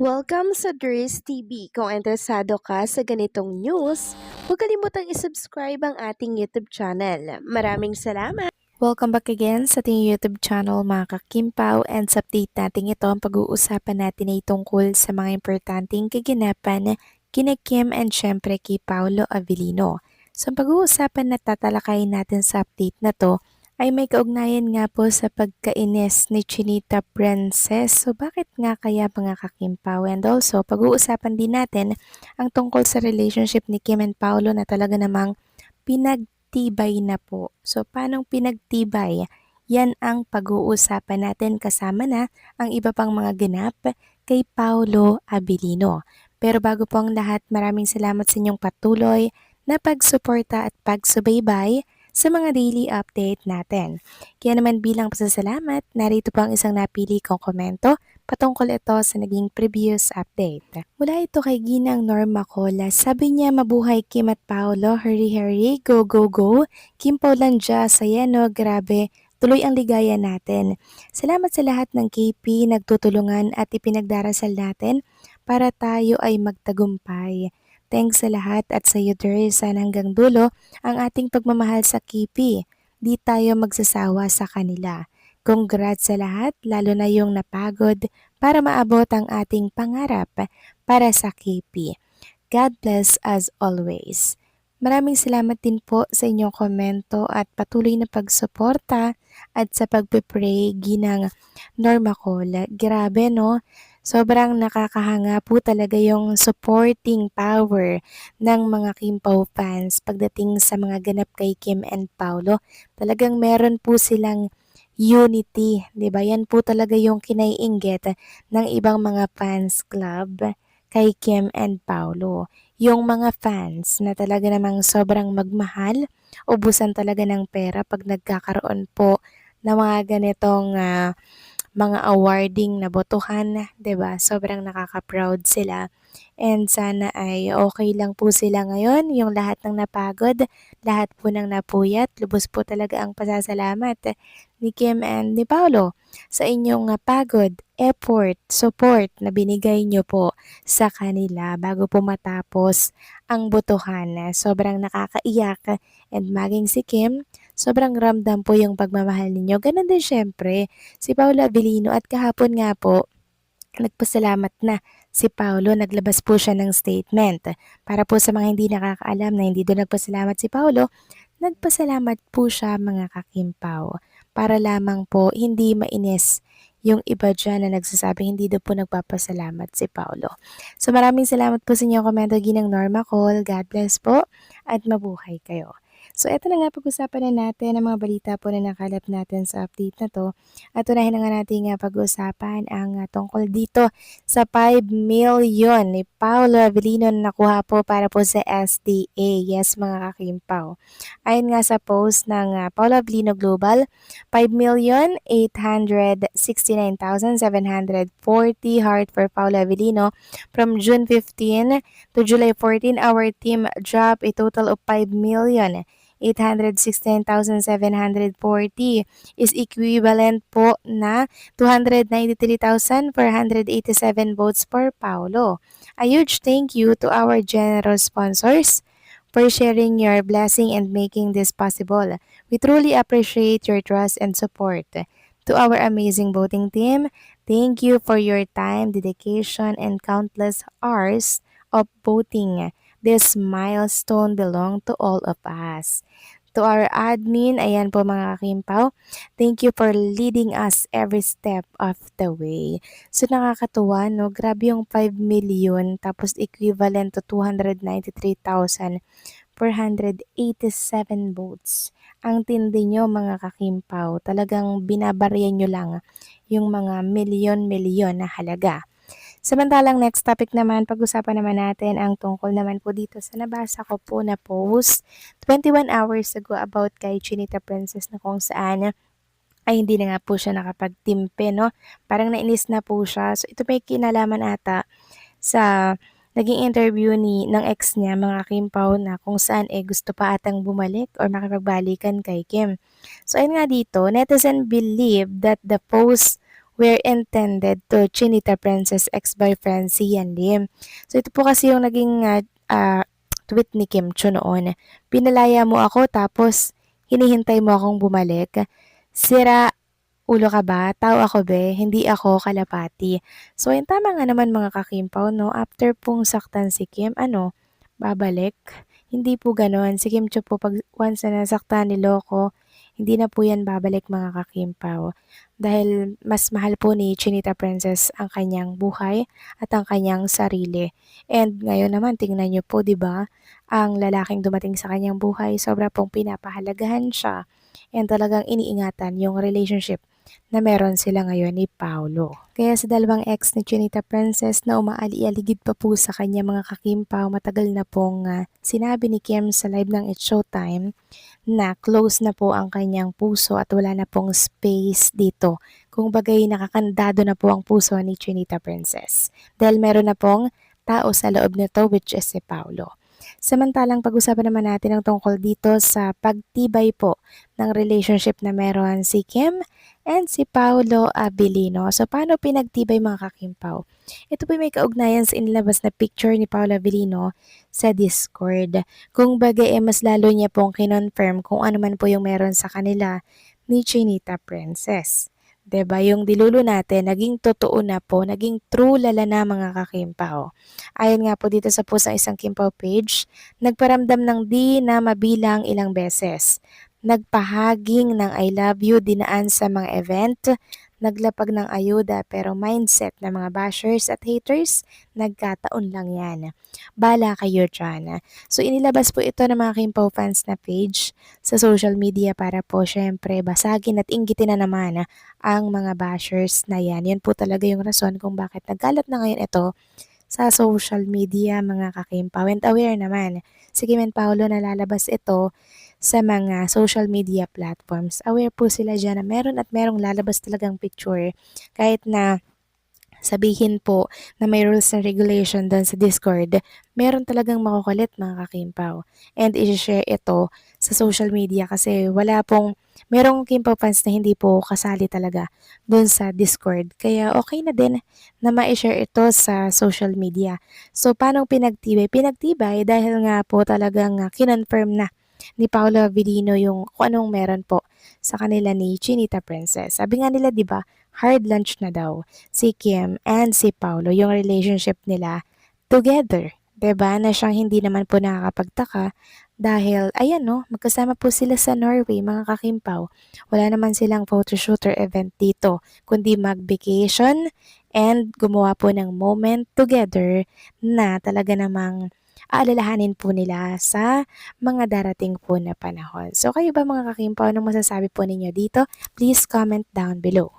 Welcome sa Dries TV. Kung interesado ka sa ganitong news, huwag kalimutang isubscribe ang ating YouTube channel. Maraming salamat! Welcome back again sa ating YouTube channel mga kakimpaw, and sa update natin ito ang pag-uusapan natin ay tungkol sa mga importanteng kaganapan kina Kim and syempre kay Paolo Avellino. So ang pag-uusapan na tatalakayin natin sa update na to ay may kaugnayan nga po sa pagkainis ni Chinita Princess. So bakit nga kaya mga kakimpaw? And also pag-uusapan din natin ang tungkol sa relationship ni Kim and Paolo na talaga namang pinagtibay na po. So, paanong pinagtibay? Yan ang pag-uusapan natin kasama na ang iba pang mga ganap kay Paolo Abilino. Pero bago po ang lahat, maraming salamat sa inyong patuloy na pagsuporta at pagsubaybay sa mga daily update natin. Kaya naman bilang pasasalamat, narito po ang isang napili kong komento patungkol ito sa naging previous update. Mula ito kay Ginang Norma Cola, sabi niya mabuhay Kim at Paolo, hurry hurry, go go go, Kim Paulandia, saya no, grabe, tuloy ang ligaya natin. Salamat sa lahat ng KP, nagtutulungan at ipinagdarasal natin para tayo ay magtagumpay. Thanks sa lahat at sa iyo Dre, sana hanggang dulo ang ating pagmamahal sa KP. Di tayo magsasawa sa kanila. Congrats sa lahat, lalo na yung napagod para maabot ang ating pangarap para sa KP. God bless as always. Maraming salamat din po sa inyong komento at patuloy na pagsuporta at sa pagpe-pray ginang Norma Cole. Grabe no, sobrang nakakahanga po talaga yung supporting power ng mga Kim Pao fans pagdating sa mga ganap kay Kim and Paolo. Talagang meron po silang unity, 'di ba? Yan po talaga yung kinaiinggit ng ibang mga fans club kay Kim and Paolo. Yung mga fans na talaga namang sobrang magmahal, ubusan talaga ng pera pag nagkakaroon po ng mga ganitong mga awarding na botohan, 'di ba? Sobrang nakaka-proud sila. And sana ay okay lang po sila ngayon, yung lahat ng napagod, lahat po ng napuyat, lubos po talaga ang pasasalamat ni Kim and ni Paolo sa inyong pagod, effort, support na binigay nyo po sa kanila bago po matapos ang botohan. Sobrang nakakaiyak and maging si Kim, sobrang ramdam po yung pagmamahal ninyo. Ganun din syempre si Paolo Avellino at kahapon nga po, nagpasalamat na si Paolo, naglabas po siya ng statement. Para po sa mga hindi nakakaalam na hindi doon nagpasalamat si Paolo, nagpasalamat po siya mga kakimpaw. Para lamang po hindi mainis yung iba dyan na nagsasabing hindi daw po nagpapasalamat si Paolo. So maraming salamat po sa inyong komento ginang Norma Cole. God bless po at mabuhay kayo. So eto na nga, pag-usapan na natin ang mga balita po na nakalap natin sa update na to. At unahin na nga natin pag-usapan ang tungkol dito sa 5 million ni Paolo Avellino na nakuha po para po sa SDA. Yes mga kakimpaw. Ayon nga sa post ng Paolo Avellino Global, 5,869,740 heart for Paolo Avellino from June 15 to July 14. Our team dropped a total of 5,869,740 is equivalent po na 293,487 votes for Paulo. A huge thank you to our generous sponsors for sharing your blessing and making this possible. We truly appreciate your trust and support. To our amazing voting team, thank you for your time, dedication, and countless hours of voting. This milestone belongs to all of us. To our admin, ayan po mga kakimpaw, thank you for leading us every step of the way. So nakakatuwa no, grabe yung 5 million tapos equivalent to 293,487 votes. Ang tindi nyo mga kakimpaw, talagang binabarya nyo lang yung mga milyon-milyon na halaga. Samantalang next topic naman, pag-usapan naman natin ang tungkol naman po dito sa nabasa ko po na post 21 hours ago about kay Chinita Princess na kung saan ay hindi na nga po siya nakapagtimpe, no? Parang nainis na po siya. So ito may kinalaman ata sa naging interview ng ex niya, mga Kim Pao, na kung saan gusto pa atang bumalik or makipagbalikan kay Kim. So ayun nga dito, netizen believe that the post were intended to Chinita Princess ex-boyfriend si Yan Lim. So ito po kasi yung naging tweet ni Kim Cho noon. Pinalaya mo ako tapos hinihintay mo akong bumalik. Sira ulo ka ba? Tao ako be, hindi ako kalapati. So, yung tama nga naman mga kakimpaw, no? After pong saktan si Kim, babalik? Hindi po ganon. Si Kim Cho po, pag once na nasaktan ni Loco, hindi na po yan babalik mga kakimpaw. Dahil mas mahal po ni Chinita Princess ang kanyang buhay at ang kanyang sarili. And ngayon naman, tingnan nyo po, di ba? Ang lalaking dumating sa kanyang buhay, sobra pong pinapahalagahan siya. And talagang iniingatan yung relationship na meron sila ngayon ni Paolo. Kaya sa dalawang ex ni Chinita Princess na umaali-aligid pa po sa kanya mga kakimpaw, matagal na pong sinabi ni Kim sa live ng It's Showtime na close na po ang kanyang puso at wala na pong space dito. Kung bagay nakakandado na po ang puso ni Chinita Princess. Dahil meron na pong tao sa loob nito which is si Paolo. Samantalang pag-usapan naman natin ang tungkol dito sa pagtibay po ng relationship na meron si Kim and si Paolo Abilino. So, paano pinagtibay mga kakimpaw? Ito po may kaugnayan sa inilabas na picture ni Paolo Abilino sa Discord. Kung bagay mas lalo niya pong kinonfirm kung ano man po yung meron sa kanila ni Chinita Princess. 'Di ba? Yung dilulo natin, naging totoo na po, naging true lala na mga kakimpaw. Ayon nga po dito sa post ng isang Kimpaw page, nagparamdam ng di na mabilang ilang beses. Nagpahaging ng I love you dinaan sa mga event, naglapag ng ayuda pero mindset ng mga bashers at haters, nagkataon lang yan. Bala kayo dyan. So inilabas po ito ng mga Kimpaw fans na page sa social media para po syempre basagin at inggitin na naman ang mga bashers na yan. Yan po talaga yung rason kung bakit nagkalat na ngayon ito sa social media mga kakimpaw. And aware naman, si Kim and Paolo nalalabas ito sa mga social media platforms. Aware po sila dyan na meron at merong lalabas talagang picture kahit na sabihin po na may rules and regulation doon sa Discord, meron talagang makukulit mga kakimpaw. And i-share ito sa social media kasi merong Kimpaw fans na hindi po kasali talaga doon sa Discord. Kaya okay na din na ma-share ito sa social media. So, paano pinagtibay? Pinagtibay dahil nga po talagang kinonfirm na ni Paolo Avellino yung kung anong meron po sa kanila ni Chinita Princess. Sabi nga nila, di ba, hard lunch na daw si Kim and si Paolo, yung relationship nila together. 'Di ba? Na siyang hindi naman po nakakapagtaka dahil ayan no, magkasama po sila sa Norway mga kakimpaw. Wala naman silang photoshoot or event dito, kundi mag-vacation and gumawa po ng moment together na talaga namang aalalahanin po nila sa mga darating po na panahon. So kayo ba mga kakimpaw, anong masasabi po ninyo dito? Please comment down below.